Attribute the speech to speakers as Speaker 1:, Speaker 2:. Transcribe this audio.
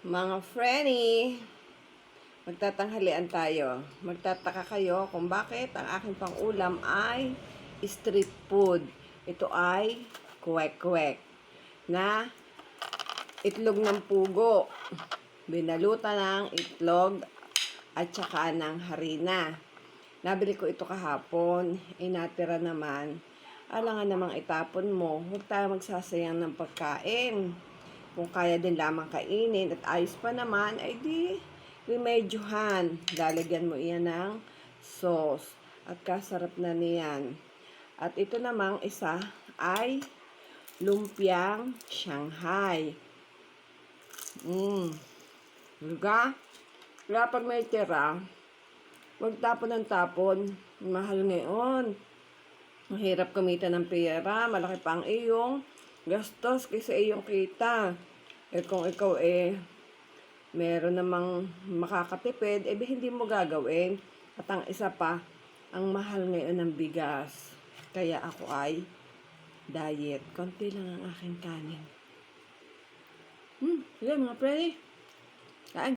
Speaker 1: Mga Frenny, magtatanghalian tayo. Magtataka kayo kung bakit ang aking pang-ulam ay street food. Ito ay kwek-kwek na itlog ng pugo. Binalutan ng itlog at saka ng harina. Nabili ko ito kahapon. Inatira naman. Alangan namang itapon mo. Huwag tayo magsasayang ng pagkain. Kung kaya din lamang kainin at ayos pa naman, ay di remedyohan. Lalagyan mo iyan ng sauce. At kasarap na niyan. At ito namang isa ay lumpiang Shanghai. Diba? Kaya pag may tira, huwag tapon ng tapon. Mahal ngayon. Mahirap kumita ng pera. Malaki pa ang iyong gastos kaysa iyong kita. Kung ikaw meron namang makakatipid, hindi mo gagawin. At ang isa pa, ang mahal ngayon ng bigas. Kaya ako ay diet. Konti lang ang aking kanin. Sige mga pre. Kain.